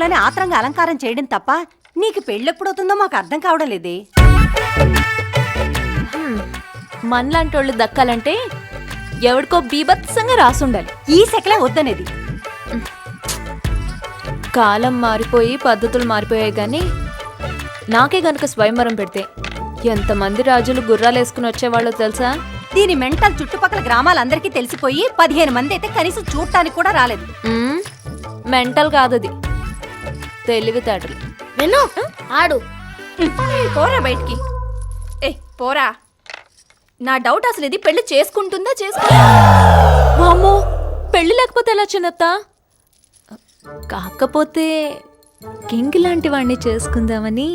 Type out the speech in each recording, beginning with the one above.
పెళ్లికొడుకులని ఆత్రంగా అలంకారం చేయడం తప్ప నీకు పెళ్ళెప్పుడవుతుందో మాకు అర్థం కావడం లేదే. మనలాంటోళ్ళు దక్కాలంటే ఎవడికో బీభత్సంగా రాసుండాలి. ఈ సెకలే వద్దనేది. కాలం మారిపోయి పద్ధతులు మారిపోయాయి గాని నాకే గనుక స్వయంవరం పెడితే ఎంతమంది రాజులు గుర్రాలేసుకుని వచ్చేవాళ్ళో తెలుసా? దీని మెంటల్ చుట్టుపక్కల గ్రామాలందరికీ తెలిసిపోయి 15 మంది అయితే కనీసం చూడటానికి కూడా రాలేదు. మెంటల్ కాదది, తెలివితేటలు. విను ఆడు పోరా బయటికి. పోరా. నా డౌట్ అసలు ఇది పెళ్లి చేసుకుంటుందా వామ్మో, పెళ్లి లేకపోతే ఎలా చిన్నత్త? కాకపోతే కింగ్ లాంటి వాడిని చేసుకుందామని.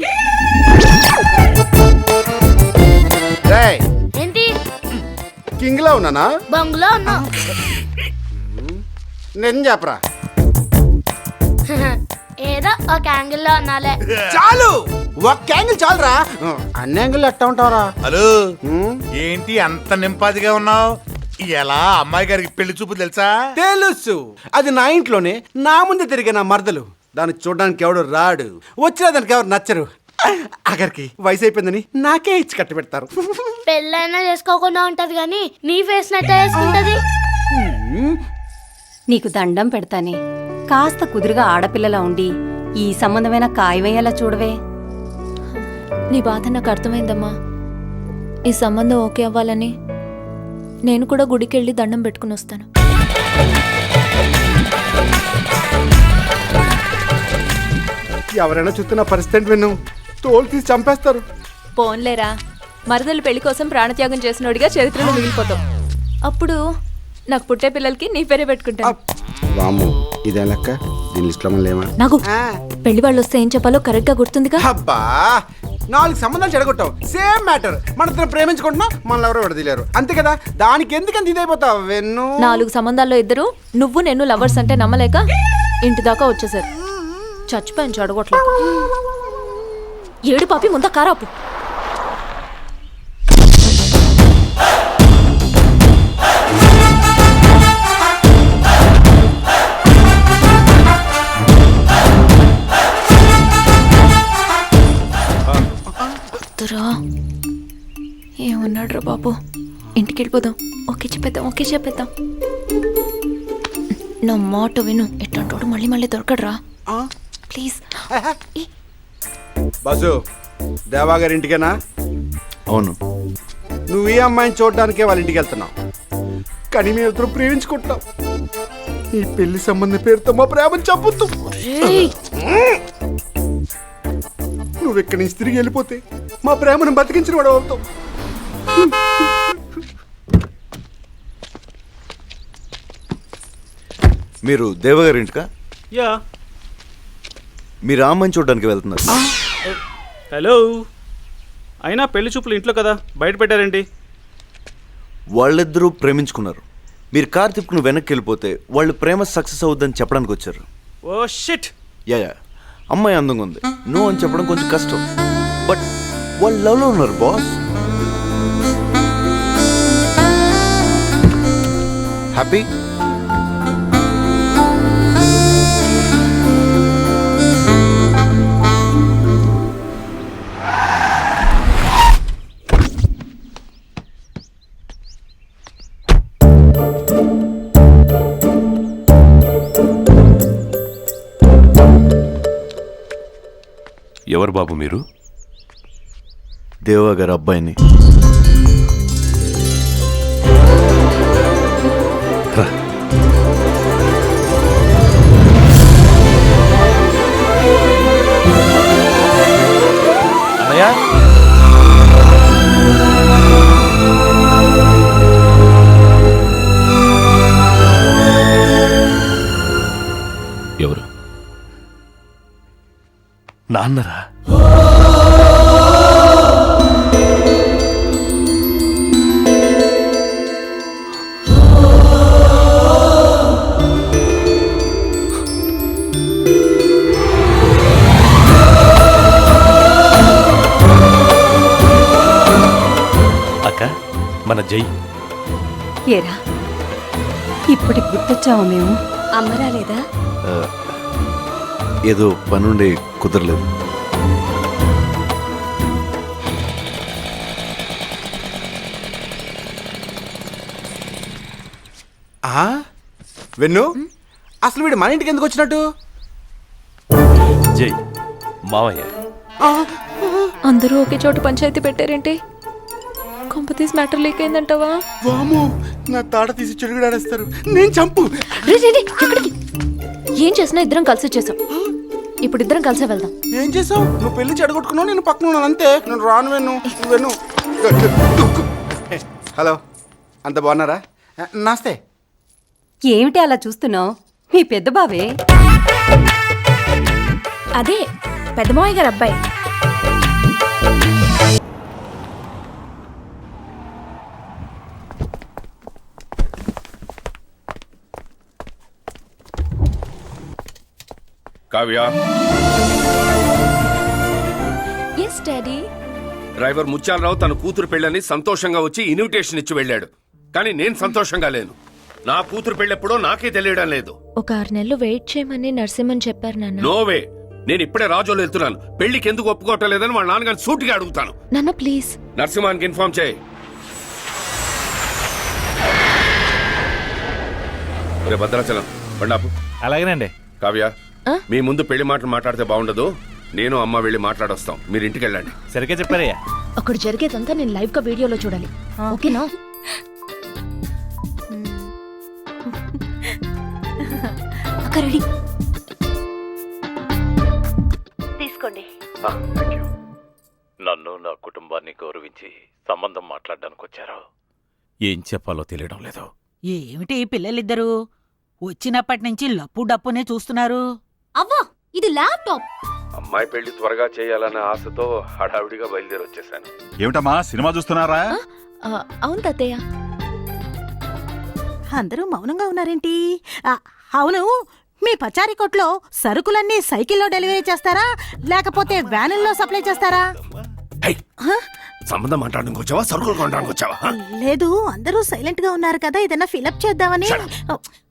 ఏంటి కింగ్ లా ఉన్నానా? బంగ్లా ఉన్నా. నేను చెప్పరా, ఏదో ఒక యాంగిల్ లో ఉన్నాలే. చాలు ఒక్క యాంగిల్ చాలురా, అన్ని యాంగిల్ ఎట్టా ఉంటావరా? హలో, ఏంటి అంత నింపాదిగా ఉన్నావు? ఎలా అమ్మాయి గారికి పెళ్లి చూపు తెలుసా? తెలుసు, అది నా ఇంట్లోనే నా ముందే తిరిగే నా మరదలు. దాన్ని చూడడానికి ఎవడు రాడు, వచ్చినా దానికి ఎవరు నచ్చరు. అగరికి వయసు అయిపోయిందని నాకే ఇచ్చి కట్టి పెడతారు. పెళ్ళైనా చేసుకోకుండా ఉంటది కానీ నీ ఫేస్ నట్టే వేసుకుంటది. నీకు దండం పెడతానే, కాస్త కుదురుగా ఆడపిల్లలా ఉండి ఈ సంబంధమైన కాయవేయాలా చూడవే. నీ బాధ నాకు అర్థమైందమ్మా. ఈ సంబంధం ఓకే అవ్వాలని నేను కూడా గుడికెళ్ళి దండం పెట్టుకుని వస్తాను. ఎవరైనా చూస్తున్న పరిస్థితి విన్ను తోలు తీసి చంపేస్తారు. పోన్లేరా, మరదలు పెళ్లి కోసం ప్రాణత్యాగం చేసినోడిగా చరిత్రలో మిగిలిపోతావు. అప్పుడు నాకు పుట్టే పిల్లలకి నీ పేరే పెట్టుకుంటా. వాము ఇదే లెక్క, దీని లిస్ట్లో మనం లేమా? నాకు పెళ్లి వాళ్ళు వస్తే ఏం చెప్పాలో కరెక్ట్ గా గుర్తుందిగా. అబ్బా, 4 సంబంధాలు చెడగొట్టావు. సేమ్ మ్యాటర్, మన ప్రేమించుకుంటున్నాం, మనల్ని ఎవరో విడదీలేరు, అంతే కదా. దానికి ఎందుకంత ఇదైపోతావు వెన్ను? 4 సంబంధాల్లో ఇద్దరు నువ్వు నేను లవర్స్ అంటే నమ్మలేక ఇంటి దాకా వచ్చేసారు. చచ్చిపోయాను చెడగొట్ల. ఏడు పాపి ముందా కారాపు. ఏమన్నాడు రా బాబు, ఇంటికి వెళ్ళిపోదాం. ఓకే చెప్పేద్దాం. నా మాట విను, ఎట్లాంటోడు మళ్ళీ మళ్ళీ దొరకడరా ప్లీజ్. బస్సు దేవా గారి ఇంటికేనా? అవును. నువ్వు ఈ అమ్మాయిని చూడడానికే వాళ్ళ ఇంటికి వెళ్తున్నావు, కానీ మేము ఇద్దరు ప్రేమించుకుంటున్నాం. ఈ పెళ్లి సంబంధం పేరుతో మా ప్రేమను చంపుతూ నువ్వు ఇక్కడి నుంచి తిరిగి వెళ్ళిపోతే మా ప్రేమను బతికించిన వాడు అవుతావు. మీరు దేవగారి ఇంటికా? యా. మీరు ఆ అమ్మాయిని చూడడానికి వెళ్తున్నారు. హలో, అయినా పెళ్లి చూపులు ఇంట్లో కదా, బయట పెట్టారేంటి? వాళ్ళిద్దరూ ప్రేమించుకున్నారు. మీరు కార్ తిప్పుకుని వెనక్కి వెళ్ళిపోతే వాళ్ళు ప్రేమ సక్సెస్ అవుద్దని చెప్పడానికి వచ్చారు. Oh shit. యా, అమ్మాయి అందంగా ఉంది, నో అని చెప్పడం కొంచెం కష్టం. బట్ వాళ్ళు లవ్లో ఉన్నారు బాస్. హ్యాపీ? ఎవరు బాబు మీరు? దేవా గారి అబ్బాయిని. అన్నయ్య, ఎవరు? నాన్నరా? అక్క, మన జై. ఏరా, ఇప్పటికి గుర్తొచ్చావా? మేము అమ్మరా లేదా? ఏదో పనుండి కుదరలేదు. వెన్ను, అసలు వీడు మన ఇంటికి ఎందుకు వచ్చినట్టు? జై మావయ్య. అందరూ ఒకే చోట పంచాయతీ పెట్టారేంటి? కొంపతీస్ మ్యాటర్ లీక్ అయిందంటావా? వాము, నా తాట తీసి చెడుగుడాడేస్తారు. నేను చంపు. ఎక్కడికి? ఏం చేసినా ఇద్దరం కలిసి చేసాం. ఇప్పుడు ఇద్దరం కలిసే వెళ్దాం. ఏం చేసావు? నువ్వు పెళ్లి చెడగొట్టుకున్నావు, నేను పక్కన ఉన్నాను అంతే. నేను రాను వెన్ను. వెన్ను. హలో, అంత బాగున్నారా? నమస్తే. ఏమిటి అలా చూస్తున్నావు? మీ పెద్ద బావే. అదే పెద్దమావయ్య గారు అబ్బాయి. Kavya, yes daddy. Driver Mutyalarao తన కూతురు పెళ్ళని సంతోషంగా వచ్చి ఇన్విటేషన్ ఇచ్చి వెళ్ళాడు. కానీ నేను సంతోషంగా లేను. నా కూతురు పెళ్ళెప్పుడో నాకే తెలియడం లేదు. ఒక 6 నెలలు వెయిట్ చేయమని నరసింహన్ చెప్పారు నాన్న. నోవే, నేను ఇప్పుడే రాజోలు వెళ్తున్నాను. పెళ్లికి ఎందుకు ఒప్పుకోవటం లేదని వాళ్ళ నాన్నగారిని సూటిగా అడుగుతాను. నాన్న ప్లీజ్. నరసింహానికి ఇన్ఫార్మ్ చేయి. రే భద్రాచలం, బండాపు. అలాగేనండి. కావ్య, మీ ముందు పెళ్లి మాటలు మాట్లాడితే బాగుండదు. నేను అమ్మ వెళ్ళి మాట్లాడొస్తాం. మీరు ఇంటికి వెళ్ళండి. సరిగ్గా చెప్పారయ్యా. అక్కడ జరిగేదంతా నేను లైవ్ గా వీడియోలో చూడాలి. ఓకేనా? అక్క రెడీ. తీసుకోండి. నన్ను నా కుటుంబాన్ని గౌరవించి సంబంధం మాట్లాడడానికి వచ్చారు. ఏం చెప్పాలో తెలియడం లేదు. ఏమిటి పిల్లలిద్దరూ వచ్చినప్పటి నుంచి లప్పు డప్పునే చూస్తున్నారు? అవ్వా, ఇది ల్యాప్టాప్. అమ్మాయి పెళ్లి త్వరగా చేయాలన్న ఆశతో హడావిడిగా బయలుదేరి వచ్చేసాను. ఏమిటమ్మా, సినిమా చూస్తున్నారా? అవును తాతయ్య. అందరూ మౌనంగా ఉన్నారేంటి? అవును, మీ పచారీ కొట్లో సరుకులన్నీ సైకిల్లో డెలివరీ చేస్తారా లేకపోతే వ్యానుల్లో సప్లై చేస్తారా? సంబంధం మాట్లాడడానికి వచ్చావా, సరుకులు కొనడానికి వచ్చావా? లేదు, అందరూ సైలెంట్ గా ఉన్నారు కదా, ఏదైనా ఫిలప్ చేద్దామని.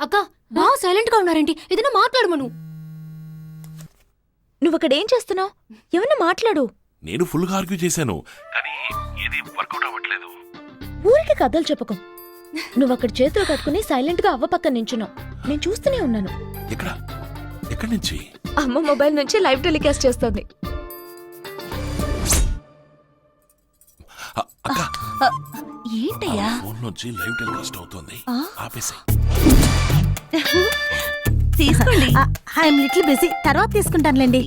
అక్క బా సైలెంట్ గా ఉన్నారేంటి? ఏదైనా మాట్లాడమను. నువ్వు అక్కడ ఏం చేస్తున్నావు? ఏమన్నా మాట్లాడు. నేను ఫుల్ గా ఆర్గ్యూ చేశాను, కానీ ఏది వర్కౌట్ అవ్వట్లేదు. ఊరికి కథలు చెప్పకు. నువ్వు అక్కడ చేతులు కట్టుకుని సైలెంట్ గా అవ్వ పక్కన నించున్నావు. నేను చూస్తూనే ఉన్నాను. ఎక్కడి నుంచి? అమ్మ మొబైల్ నుంచి లైవ్ టెలికాస్ట్ చేస్తోంది. ఏంటయ్యా? ఫోన్ నుంచి లైవ్ టెలికాస్ట్ అవుతుంది. ఆపేసి తీసుకోండి. ఐఎమ్ లిటిల్ బిజీ, తర్వాత తీసుకుంటానులేండి.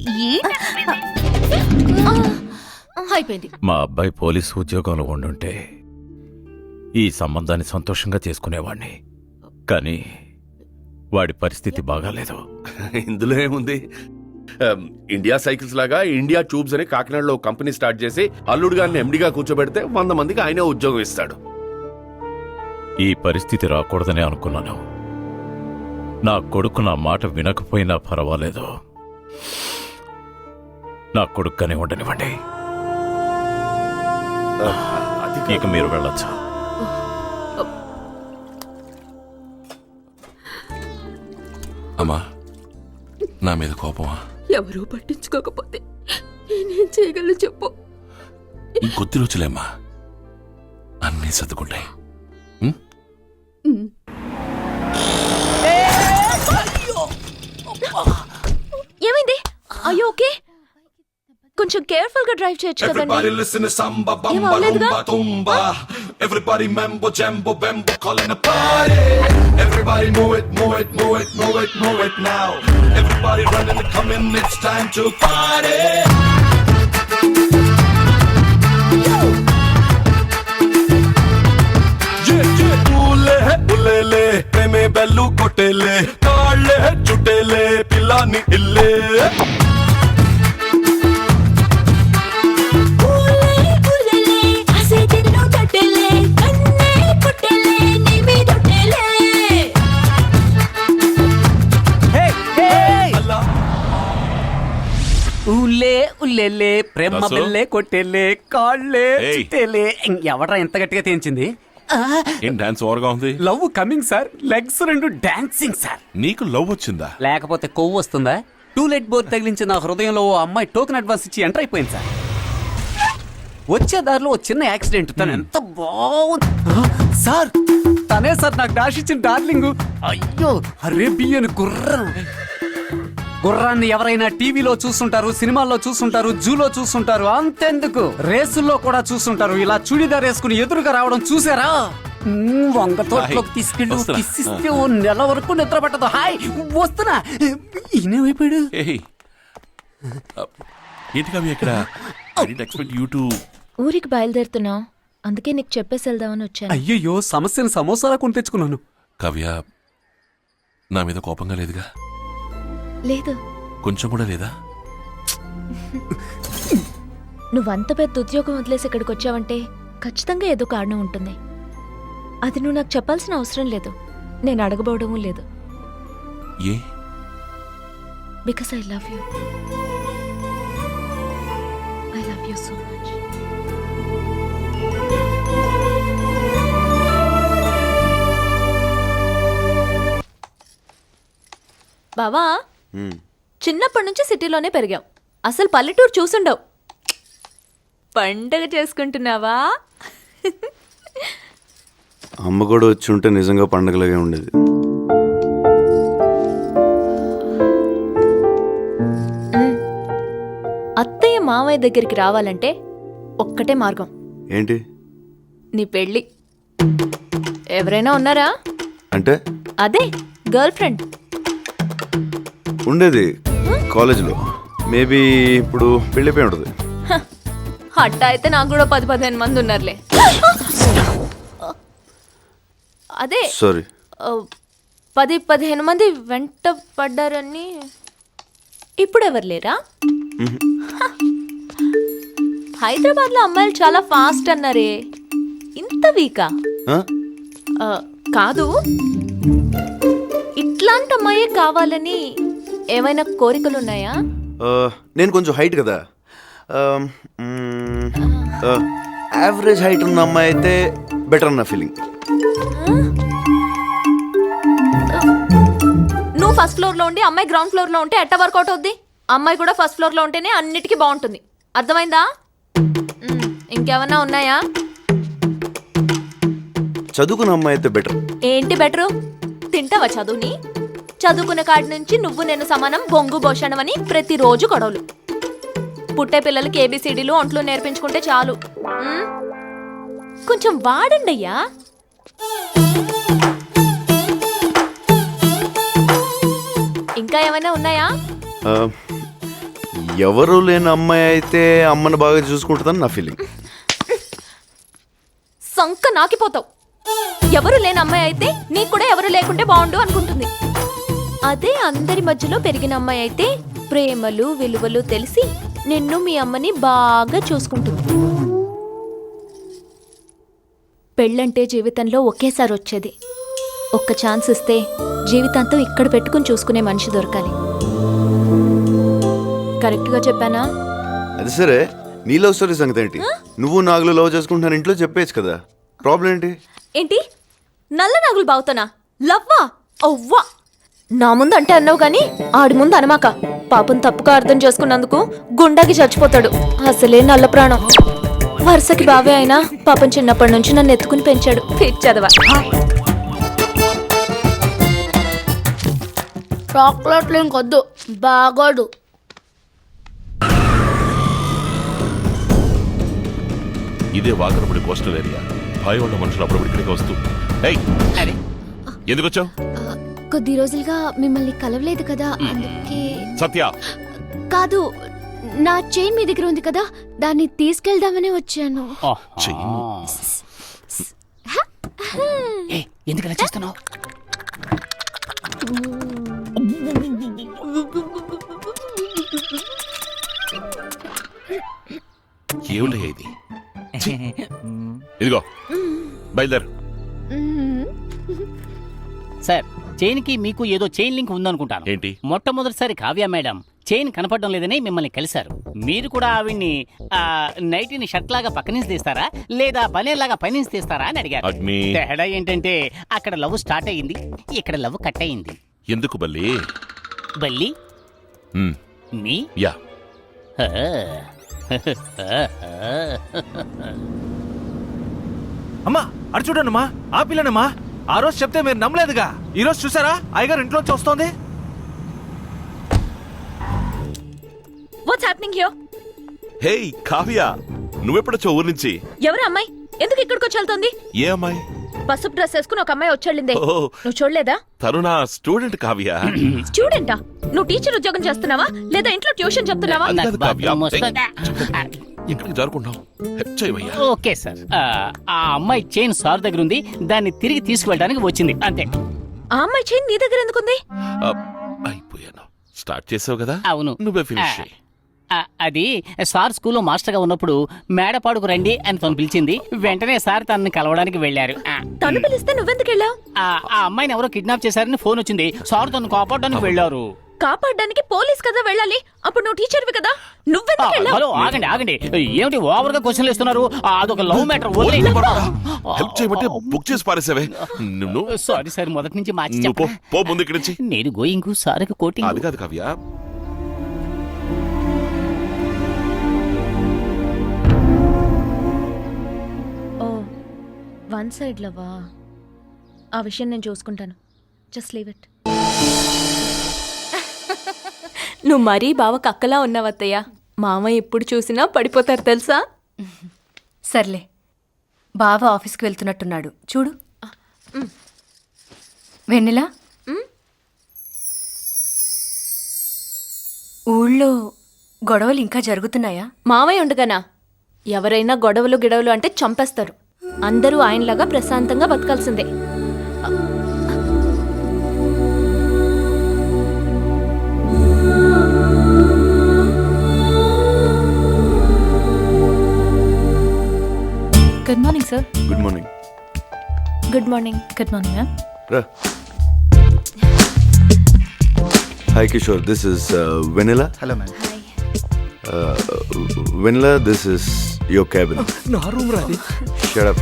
అయిపోయింది. మా అబ్బాయి పోలీసు ఉద్యోగంలో ఉండుంటే ఈ సంబంధాన్ని సంతోషంగా చేసుకునేవాణ్ణి. కానీ వాడి పరిస్థితి బాగాలేదు. ఇందులో ఏముంది? ఇండియా సైకిల్స్ లాగా ఇండియా ట్యూబ్స్ అని కాకినాడలో కంపెనీ స్టార్ట్ చేసి అల్లుడు గారిని ఎండిగా కూర్చోబెడితే 100 మందికి ఆయనే ఉద్యోగం ఇస్తాడు. ఈ పరిస్థితి రాకూడదనే అనుకున్నాను. నా కొడుకు నా మాట వినకపోయినా పర్వాలేదు, నా కొడుకునే ఉండనివ్వండి. ఇక మీరు వెళ్ళొచ్చు. అమ్మా, నా మీద కోపమా? ఎవరూ పట్టించుకోకపోతే నేనేం చేయగలను చెప్పు. ఇంకొద్ది రోజులేమ్మా, అన్నీ సర్దుకుంటాయి. ఏమైంది? అయ్యో ఓకే, కొంచెం కేర్ఫుల్ గా డ్రైవ్ చేయొచ్చు కదండి. Everybody listen to samba, bamba, ఏమవలేదుగా? rumba, tumba. Everybody mambo, jambo, bambo, calling a party. Everybody move it, move it, move it, move it, move it now. Everybody running and coming, it's time to party. ఉలేలే ప్రేమే bell కొట్టేలే, కాళ్ళే చుట్టేలే, పిల్లాని ఇల్లే. ఊలే ఉల్లెలే ప్రేమ బెల్లే కొట్టేలే, కాళ్ళే చుట్టేలే. ఎవడ్రా ఎంత గట్టిగా తేంచింది? ఏం dance ఓవర్గా ఉంది? Love coming sir. లెగ్స్ రెండు డాన్సింగ్ సార్. నీకు లవ్ వచ్చిందా? లేకపోతే కొవ్వు వస్తుందా? టూలెట్ బోర్డు తగిలించి నా హృదయంలో ఓ అమ్మాయి టోకెన్ అడ్వాన్స్ ఇచ్చి ఎంటర్ అయిపోయింది సార్. వచ్చే దారిలో ఓ చిన్న యాక్సిడెంట్. తను ఎంత బాగుంది సార్. తనే సార్ నాకు డాష్ ఇచ్చిన డార్లింగ్. అయ్యో అరేబియన్ గుర్రం. గుర్రాన్ని ఎవరైనా టీవీలో చూస్తుంటారు, సినిమాల్లో చూస్తుంటారు, జూలో చూస్తుంటారు. అంతెందుకు రేసుల్లో కూడా చూస్తుంటారు. ఇలా చూడీదార్ వేసుకుని ఎదురుగా రావడం చూసారా? వంగ తోటలోకి తీసుకెళ్ళి కిస్సిస్తే ఓ నెల వరకు నిద్ర పట్టదు. హాయ్ వస్తున్నా. ఈయనేమైపోయాడు? ఏంటి కవి ఇక్కడ? ఊరికి బయలుదేరుతున్నావు, అందుకే నీకు చెప్పేసి వెళ్దామని వచ్చాను. అయ్యయ్యో సమస్యను సమోసాలా కొని తెచ్చుకున్నాను. కవ్య నా మీద కోపంగా లేదుగా? లేదు. కొంచెం కూడా లేదా? నువ్వంత పెద్ద ఉద్యోగం వదిలేసి ఇక్కడికి వచ్చావంటే ఖచ్చితంగా ఏదో కారణం ఉంటుంది. అది నువ్వు నాకు చెప్పాల్సిన అవసరం లేదు, నేను అడగబోవడమూ లేదు. ఏ? Because I love you. I love you so much. బావా, చిన్నప్పటి నుంచి సిటీలోనే పెరిగావు, అసలు పల్లెటూరు చూసుండవు. పండగ చేసుకుంటున్నావా? అమ్మ కూడా వచ్చి ఉంటే నిజంగా పండగలాగే ఉండేది. అత్తయ్య మామయ్య దగ్గరికి రావాలంటే ఒక్కటే మార్గం. ఏంటి? నీ పెళ్ళి. ఎవరైనా ఉన్నారా? అంటే అదే గర్ల్ ఫ్రెండ్ ఉండేది కాలేజీలో. మేబీ ఇప్పుడు పెళ్ళిపోయి ఉంటుంది. అట్టా అయితే నాకు కూడా 10-15 మంది ఉన్నారులే. అదే సారీ, 10-15 మంది వెంట పడ్డారని. ఇప్పుడు ఎవరు లేరా? హైదరాబాద్ లో అమ్మాయిలు చాలా ఫాస్ట్ అన్నారే, ఇంత వీకా? కాదు, ఇట్లాంటి అమ్మాయే కావాలని ఏమైనా కోరికలున్నాయా? నేను కొంచెం హైట్ కదా, యావరేజ్ హైట్ ఉన్న అమ్మాయి అయితే బెటర్ అన్న ఫీలింగ్. నువ్వు ఫస్ట్ ఫ్లోర్ లో ఉండి అమ్మాయి గ్రౌండ్ ఫ్లోర్ లో ఉంటే ఎట్ట వర్కౌట్ అవుద్ది? అమ్మాయి కూడా ఫస్ట్ ఫ్లోర్ లో ఉంటేనే అన్నిటికీ బాగుంటుంది. అర్థమైందా? ఇంకేమన్నా ఉన్నాయా? చదువుకున్న అమ్మాయి అయితే బెటర్. ఏంటి బెటరు? తింటావా చదువుని? చదువుకునే కాడి నుంచి నువ్వు నేను సమానం, బొంగు భోషణం అని ప్రతిరోజు గొడవలు. పుట్టే పిల్లలకి ఏబిసిడీలు ఒంట్లు నేర్పించుకుంటే చాలు. కొంచెం వాడండి అయ్యా. ఇంకా ఏమైనా ఉన్నాయా? ఎవరు లేని అమ్మాయి అయితే అమ్మని బాగా చూసుకుంటుందని నా ఫీలింగ్. సంక నాకిపోతావు. ఎవరు లేని అమ్మాయి అయితే నీకు కూడా ఎవరు లేకుంటే బాగుండు అనుకుంటుంది. అదే అందరి మధ్యలో పెరిగిన అమ్మాయి అయితే ప్రేమలు విలువలు తెలిసి నిన్ను మీ అమ్మని బాగా చూసుకుంటుంది. పెళ్ళంటే జీవితంలో ఒకేసారి వచ్చేది. ఒక్క ఛాన్స్ ఇస్తే జీవితాంతం ఇక్కడ పెట్టుకుని చూసుకునే మనిషి దొరకాలి. కరెక్ట్గా చెప్పానా? అది సరే, నీ లవ్ స్టోరీ సంగతి ఏంటి? నువ్వు నాగులు లవ్ చేసుకుంటున్నాను ఇంట్లో చెప్పేచ్చు కదా, ప్రాబ్లం ఏంటి? ఏంటి నల్ల నాగులు బావుతానా? లవ్వా? అవ్వా! నా ముందు అంటే అన్నావు గాని ఆడి ముందు అనమాక. పాపం తప్పుగా అర్థం చేసుకున్నందుకు గుండాకి చచ్చిపోతాడు. అసలే నల్ల ప్రాణం. వరుసకి బావే అయినా పాపం చిన్నప్పటి నుంచి నన్ను ఎత్తుకుని పెంచాడు. పిచ్చదవా. చాక్లెట్లు ఇంకొద్దు, బాగోడు. ఇదే వాకరపడి కోస్టల్ ఏరియా. భయం ఉన్న మనుషులు అప్పుడప్పుడు ఇక్కడికి వస్తూ ఎందుకు వచ్చావు? కొద్ది రోజులుగా మిమ్మల్ని కలవలేదు కదా, అందుకే. సత్య కాదు, నా చైన్ మీ దగ్గర ఉంది కదా, దాన్ని తీసుకెళ్దామని వచ్చాను. ఎందుకలా చేస్తున్నావు? ఏమిటయ్యా ఇది? ఇదిగో బయలుదేరు. సార్, చైన్ కి మీకు ఏదో చైన్ లింక్ ఉందనుకుంటాను. ఏంటి? మొట్టమొదటిసారి కావ్య మేడం చైన్ కనపడడం లేదని మిమ్మల్ని కలిశారు. మీరు కూడా ఆవిడ్ని నైట్ని షర్ట్ లాగా పక్క నుంచి తీస్తారా లేదా బనేర్ లాగా పై నుంచి తీస్తారా అని అడిగారు. తేడా ఏంటంటే అక్కడ లవ్ స్టార్ట్ అయ్యింది, ఇక్కడ లవ్ కట్ అయ్యింది. ఎందుకు బల్లి? బల్లి మీ యా అమ్మా అటు చూడండి ఆ పిల్లనమ్మా ఆ రోజు చెప్తే మీరు నమ్మలేదుగా ఈ రోజు చూసారా అయ్యగారు ఇంట్లోంచి వస్తోంది. What's happening here? Hey Kavya, నువ్వెప్పుడొచ్చా ఊరు నుంచి? ఎవరు అమ్మాయి? ఎందుకు ఇక్కడికి వచ్చి వెళ్తుంది? ఏ అమ్మాయి? పసుపు డ్రెస్ వేసుకుని ఒక అమ్మాయి వచ్చేళ్ళిందే. ఓ. నువ్వు చూడలేదా? తను నా స్టూడెంట్ కావ్య. స్టూడెంటా? నువ్వు టీచర్ ఉద్యోగం చేస్తున్నావా లేదా ఇంట్లో ట్యూషన్ చెప్తున్నావా? అది కాదు కావ్య. ఎక్కడికి జరుపుకుంటావు? హెచ్చయ్యా. ఓకే సార్, ఆ అమ్మాయి చైన్ సార్ దగ్గర ఉంది, దాన్ని తిరిగి తీసుకువెళ్ళడానికి వచ్చింది అంతే. ఆ అమ్మాయి చైన్ నీ దగ్గర ఎందుకుంది? అయిపోయాను. స్టార్ట్ చేసావు కదా, అవును. నువ్వే ఫినిష్. అది సార్ స్కూల్లో మాస్టర్ గా ఉన్నప్పుడు మేడపాడుకు రండి అని తను పిలిచింది. వెంటనే సార్ తనని కలవడానికి వెళ్లారు. తను పిలిస్తే నువ్వెందుకు వెళ్ళావు? ఆ అమ్మాయిని ఎవరో కిడ్నాప్ చేశారని ఫోన్ వచ్చింది. సార్ తను కాపాడడానికి వెళ్లారు. కాపాడడానికి పోలీస్ కదా వెళ్ళాలి, అప్పుడు నువ్వు టీచర్వి కదా, నువ్వెందుకు వెళ్ళావు? హలో, ఆగండి ఆగండి, ఏమిటి ఓవర్ గా క్వశ్చన్లు ఇస్తున్నారు? అదొక లవ్ మ్యాటర్. హెల్ప్ చేయమంటే బుక్ చేసి పారేసావే. సారీ సార్, మొదటి నుంచి మార్చి నువ్వు పో ముందు ఇక్కడి నుంచి. నేను గోయింగ్, సార్కి కోటింగ్. అది కాదు కావ్య. One side లవా? ఆ విషయం నేను చూసుకుంటాను. Just leave it. నువ్వు మరీ బావ కక్కలా ఉన్నావత్తయ్య. మామ ఎప్పుడు చూసినా పడిపోతారు తెలుసా? సర్లే, బావ ఆఫీస్కి వెళ్తున్నట్టున్నాడు చూడు. వెన్నెలా, ఊళ్ళో గొడవలు ఇంకా జరుగుతున్నాయా? మామయ్య ఉండగానా? ఎవరైనా గొడవలు గిడవలు అంటే చంపేస్తారు. అందరూ ఆయనలాగా ప్రశాంతంగా బతకాల్సిందే. Good morning sir. Good morning. Good morning. Good morning ma'am. రా. Hi Kishore, this is Vanilla. Hello ma'am. Vanilla, this is your cabin. నా రూమ్ రాది. Shut up.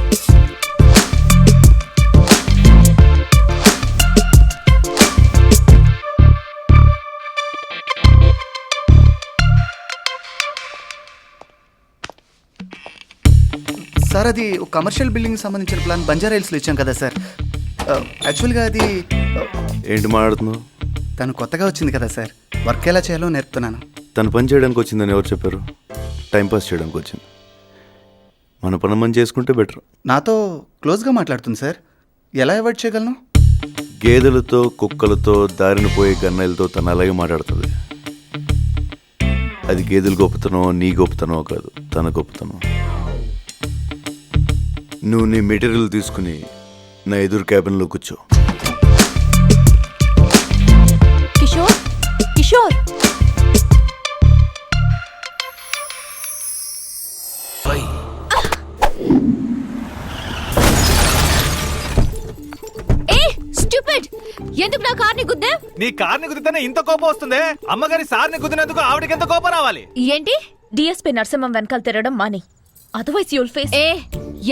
సార్, అది ఒక కమర్షియల్ బిల్డింగ్ సంబంధించిన ప్లాన్ బంజారా హిల్స్లో ఇచ్చాం కదా సార్. యాక్చువల్గా అది ఏంటి మాట్లాడుతున్నావు? తను కొత్తగా వచ్చింది కదా సార్, వర్క్ ఎలా చేయాలో నేర్పుతున్నాను. తను పని చేయడానికి వచ్చిందని ఎవరు చెప్పారు? టైంపాస్ చేయడానికి వచ్చింది. మన పని మనం చేసుకుంటే బెటర్. నాతో క్లోజ్గా మాట్లాడుతుంది సార్, ఎలా అవాయిడ్ చేయగలను? గేదెలతో, కుక్కలతో, దారిన పోయే గన్నెలతో తను అలాగే మాట్లాడుతుంది. అది గేదెలు గొప్పతనో నీ గొప్పతనో కాదు, తన గొప్పతనం. నువ్వు నీ మెటీరియల్ తీసుకుని నా ఎదురు క్యాబిన్లో కూర్చో. కిషోర్, కిషోర్, ఎందుకు నా కార్ని గుద్దా? నీ కార్ని గుద్దితేనే ఇంత కోపం వస్తుంది. అమ్మగారి సార్ని గుద్దినందుకు ఆవిడకి ఎంత కోపం రావాలి? ఏంటి? డిఎస్పీ నరసింహం వెనకాల తిరగడం మాని, అదర్వైజ్ యుల్ ఫేస్.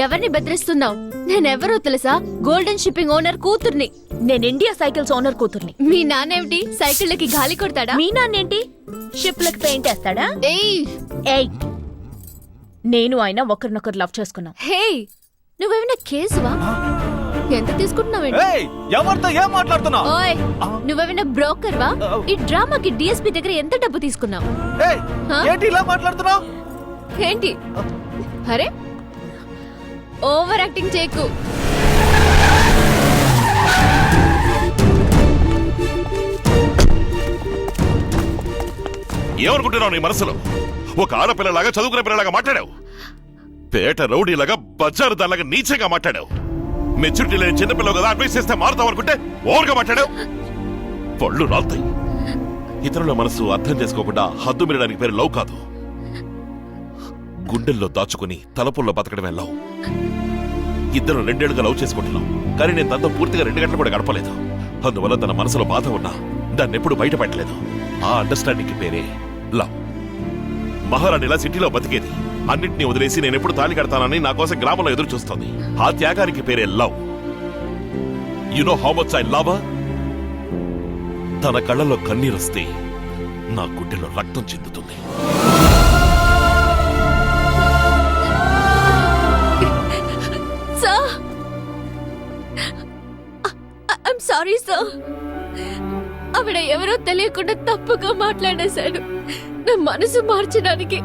ఎవరిని బెదిరిస్తున్నావు? నేనెవరో తెలుసా? గోల్డెన్ షిప్పింగ్ ఓనర్ కూతుర్ని. నేను ఇండియా సైకిల్స్ ఓనర్ కూతుర్ని. మీ నాన్నేమిటి సైకిళ్ళకి గాలి కొడతాడా? మీ నాన్నేంటి షిప్లకి పెయింట్ వేస్తాడా? ఏయ్, నేను ఆయన ఒకరినొకరు లవ్ చేసుకున్నాం. హే, నువ్వేమైనా కేసువా? ఎంత తీసుకుంటున్నావేంటి? ఎవరితో ఏం మాట్లాడుతున్నావు? ఓయ్, నువ్వేమైనా బ్రోకర్ వా? ఈ డ్రామాకి డిఎస్పీ దగ్గర ఎంత డబ్బు తీసుకున్నావు? ఏంటి ఇలా మాట్లాడుతున్నావు? ఏంటి? అరే, ఓవర్ యాక్టింగ్ చేయకు. ఏమనుకుంటున్నావు నీ మనసులో? ఒక ఆడపిల్లలాగా, చదువుకునే పిల్లలాగా మాట్లాడావు. పేట రౌడీలాగా, బజారు దానిలాగా నీచంగా మాట్లాడావు. మెచ్యూరిటీ లేని చిన్నపిల్లలు కదా, అడ్వైస్ చేస్తే మారుతావు అనుకుంటే ఓవర్గా మాట్లాడావు. పళ్ళు రాలుతాయి. ఇతరుల మనసు అర్థం చేసుకోకుండా హద్దు మీరడానికి పేరు లవ్ కాదు. గుండెల్లో దాచుకుని తలపుల్లో బతకడమే లవ్. ఇద్దరు 2 ఏళ్లుగా లవ్ చేసుకుంటున్నాం, కానీ నేను తనతో పూర్తిగా 2 గంటలు కూడా గడపలేదు. అందువల్ల తన మనసులో బాధ ఉన్నా దాన్ని ఎప్పుడు బయట పెట్టలేదు. ఆ అండర్స్టాండింగ్ పేరే లవ్. మహారాణిలా సిటీలో బతికేది, అన్నింటినీ వదిలేసి నేను ఎప్పుడు తాళి కడతానని నా కోసం గ్రామంలో ఎదురు చూస్తోంది. ఆ త్యాగానికి పేరే love. You know how much I love her? తన కళ్ళలో కన్నీరొస్తే నా గుండెలో రక్తం చెందుతుంది. Sir, I'm sorry sir. ఆవిడ ఎవరో తెలియకుండా తప్పుగా మాట్లాడేశాడు. నా మనసు మార్చడానికి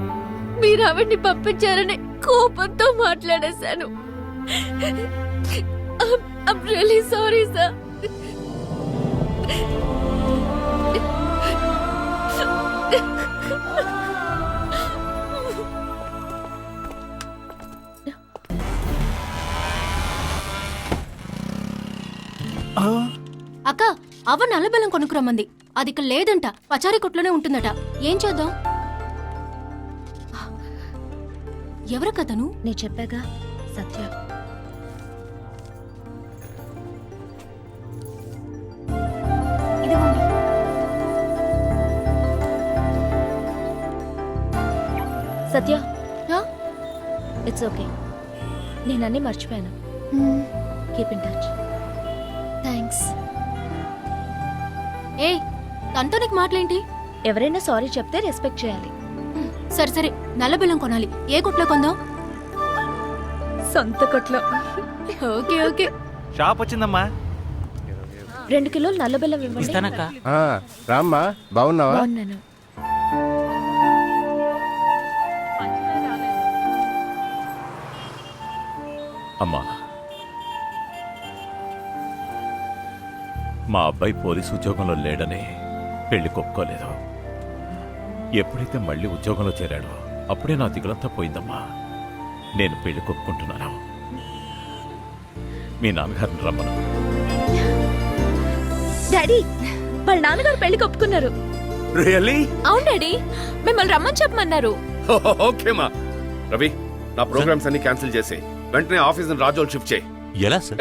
మీరు ఆవిడ్ని పంపించారని కోపంతో మాట్లాడేశాను. I'm really sorry sir. అక్క అవ్వ నల్లబెల్లం కొనుక్కురమ్మంది. అది ఇక్కడ లేదంట, పచారీ కొట్లోనే ఉంటుందట. ఏం చేద్దాం? ఎవరు కథను? నేను చెప్పాగా, సత్య. ఇదిగోండి. సత్య, ఇట్స్ ఓకే. నేనన్నీ మర్చిపోయాను. Keep in touch. థ్యాంక్స్. ఏ తనతో నీకు మాటలేంటి? ఎవరైనా సారీ చెప్తే రెస్పెక్ట్ చేయాలి. సరే సరే, నల్లబెల్లం కొనాలి. ఏ కొట్లో కొందాం? సొంత కొట్లో. Okay okay. షాప్ వచ్చిందమ్మా. 2 కిలోలు నల్లబెల్లం ఇవ్వండి. రామ్మా, బాగున్నావా? బాగున్నాను. అమ్మా, మా అబ్బాయి పోలీసు ఉద్యోగంలో లేడని పెళ్లి కొప్పుకోలేదు. ఎప్పుడైతే మళ్ళీ ఉద్యోగంలో చేరాడో అప్పుడే నా దిగులంతా పోయిందమ్మా. నేను పెళ్లి కొప్పుకుంటున్నాను. మీ నాన్నగారిని రమ్మను. డాడీ, వాళ్ళ నాన్నగారు పెళ్లికి ఒప్పుకున్నారు. రియల్లీ? అవును డాడీ, మిమ్మల్ని రమ్మని చెప్పమన్నారు. ఓకేమా. రవి, నా ప్రోగ్రామ్స్ అన్ని క్యాన్సిల్ చేసే వెంటనే ఆఫీస్ రాజోల్ షిఫ్ట్ చేయి. ఎలా సార్?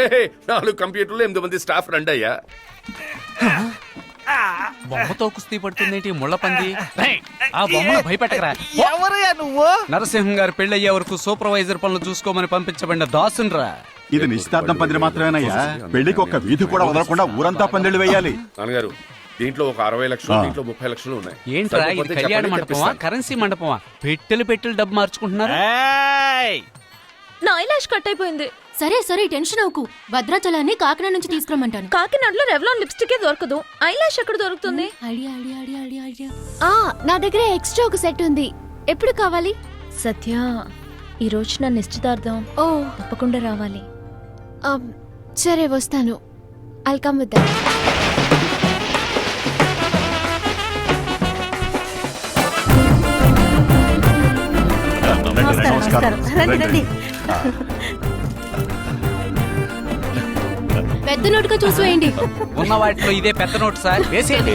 4 కంప్యూటర్లు 8 మంది స్టాఫ్ రండి అయ్యా. బొమ్మతో కుస్తీ పడుతుందేంటి ముళ్ళ పంది? ఆ బొమ్మను భయపెట్టకరా. ఎవరయ్యా నువ్వు? నరసింహం గారు పెళ్ళయ్యే వరకు సూపర్వైజర్ పనులు చూసుకోమని పంపించబడిన దాసున్రా. ఇది నిశ్చితార్థం పందిరి మాత్రమేనయ్యా. పెళ్లికి ఒక్క వీధి కూడా వదలకుండా ఊరంతా పందిళ్ళు వేయాలి. నాన్నగారు, దీంట్లో ఒక 60 లక్షలు, దీంట్లో 30 లక్షలు ఉన్నాయి. ఏంట్రా ఇది? సరిపోతే కళ్యాణ చెప్పండి, మండపమా, తెప్పిస్తాను. కరెన్సీ మండపమా? పెట్టెలు డబ్బు మార్చుకుంటున్నారు. నా ఐలాష్ కట్ అయిపోయింది. సరే సరే, టెన్షన్ అవ్వకు. భద్రాచలాన్ని కాకినాడ నుంచి తీసుకురమ్మంటాను. కాకినాడలో రెవ్లాన్ లిప్స్టిక్ దొరకదు. ఐలాష్ ఎక్కడ దొరుకుతుంది? Idea idea idea idea idea. నా దగ్గర ఎక్స్ట్రా ఒక సెట్ ఉంది. ఎప్పుడు కావాలి? సత్య, ఈ రోజు నా నిశ్చితార్థం. ఓ తప్పకుండా రావాలి. సరే వస్తాను. I'll come with that. నమస్కారం. రండి రండి. పెద్ద నోటుగా చూసి వేయండి. ఉన్న వాటిలో ఇదే పెద్ద నోట్ సార్, వేసేయండి.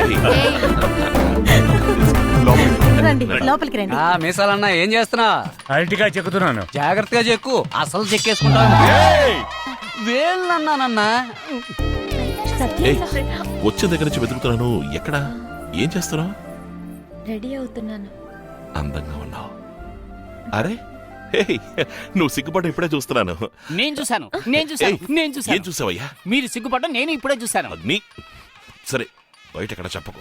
రండి, లోపలికి రండి. మీసాలన్నా ఏం చేస్తున్నా? అరటిగా చెక్కుతున్నాను. జాగ్రత్తగా చెక్కు, అసలు చెక్కేసుకుంటా. వేళ్ళన్నానన్నా. ఏయ్, వచ్చే దగ్గర నుంచి వెతుకుతున్నాను. ఎక్కడా? ఏం చేస్తున్నావు? రెడీ అవుతున్నాను. అందంగా ఉన్నావు. అరే, హేయ్, నువ్వు సిగ్గుపడ్డ ఇప్పుడే చూస్తున్నాను. నేను చూసాను. ఏం చూసావయ్యా? మీరు సిగ్గుపడ్డ నేను ఇప్పుడే చూసాను. అగ్ని, సరే బయట ఎక్కడ చెప్పకు.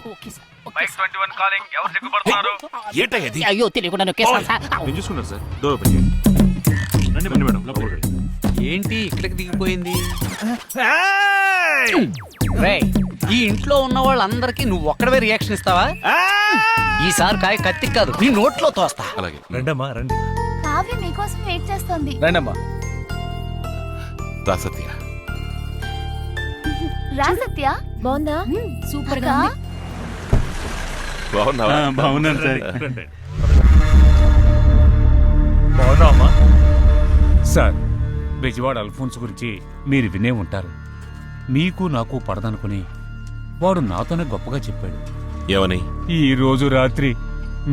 ఏంటయ్యా ఇది? అయ్యో తెలియకుండా నొక్కేసాను సార్. నేను చూసుకున్నాను సార్. డోర్ ఓపెన్ చేయండి. రండి మేడం, లోపలికి రండి. ఏంటి ఇక్కడికి దిగిపోయింది? రేయ్, ఈ ఇంట్లో ఉన్న వాళ్ళందరికీ నువ్వు ఒక్కడవే రియాక్షన్ ఇస్తావా? ఈసారి కాయ కత్తి కాదు, నీ నోట్లో తోస్తా. అలాగే. రండమ్మా రండి. కావ్య మీకోసం వెయిట్ చేస్తోంది. రండమ్మా. రా సత్య. రా సత్య. బాగుందా? సూపర్ గా ఉంది. బాగున్నావా? బాగున్నాను సార్. బాగున్నావమ్మా? సార్, బెజవాడ అల్ఫోన్స్ గురించి మీరు వినే ఉంటారు. మీకు నాకు పడదనుకుని వాడు నాతోనే గొప్పగా చెప్పాడు. ఏమని? ఈ రోజు రాత్రి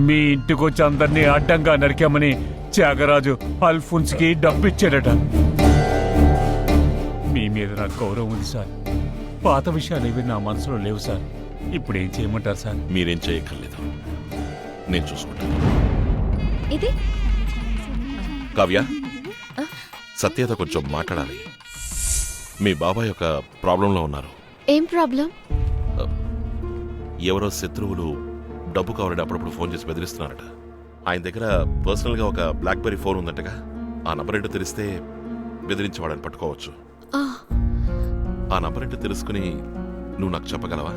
మీ ఇంటికొచ్చి అందరినీ అడ్డంగా నరికామని త్యాగరాజు అల్ఫోన్స్ కి డబ్బిచ్చాడట. మీ మీద నాకు గౌరవం ఉంది సార్. పాత విషయాలు ఏవి నా మనసులో లేవు సార్. ఇప్పుడు ఏం చేయమంటారు సార్? మీరేం చేయక్కర్లేదు, నేను చూసుకుంటాను. ఇది కావ్య, సత్యతో కొంచెం మాట్లాడాలి. మీ బాబాయ్ ఒక ప్రాబ్లంలో ఉన్నారు. ఏం ప్రాబ్లం? ఎవరో శత్రువులు డబ్బు కావాలంటే అప్పుడప్పుడు ఫోన్ చేసి బెదిరిస్తున్నారట. ఆయన దగ్గర పర్సనల్గా ఒక బ్లాక్బెర్రీ ఫోన్ ఉందంటగా. ఆ నంబర్ ఏంటో తెలిస్తే బెదిరించి వాడని పట్టుకోవచ్చు. ఆ నంబర్ ఏంటో తెలుసుకుని నువ్వు నాకు చెప్పగలవా?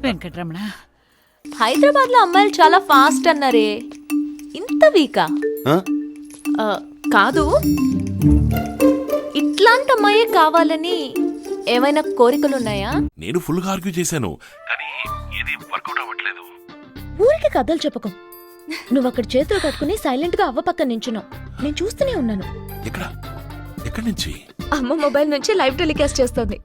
వెంకటరమణ, హైదరాబాద్ లో అమ్మాయిలు చాలా ఫాస్ట్ అన్నారే, ఇంత వీకా? కాదు, ఇట్లాంటి అమ్మాయే కావాలని ఏమైనా కోరికలున్నాయా? నేను ఫుల్గా ఆర్గ్యూ చేశాను, కానీ ఏది వర్కౌట్ అవ్వట్లేదు. ఊరికి కథలు చెప్పకు. నువ్వు అక్కడ చేతులు కట్టుకుని సైలెంట్ గా అవ్వ పక్కన నించున్నావు, నేను చూస్తూనే ఉన్నాను. ఎక్కడి నుంచి? అమ్మ మొబైల్ నుంచి లైవ్ టెలికాస్ట్ చేస్తోంది.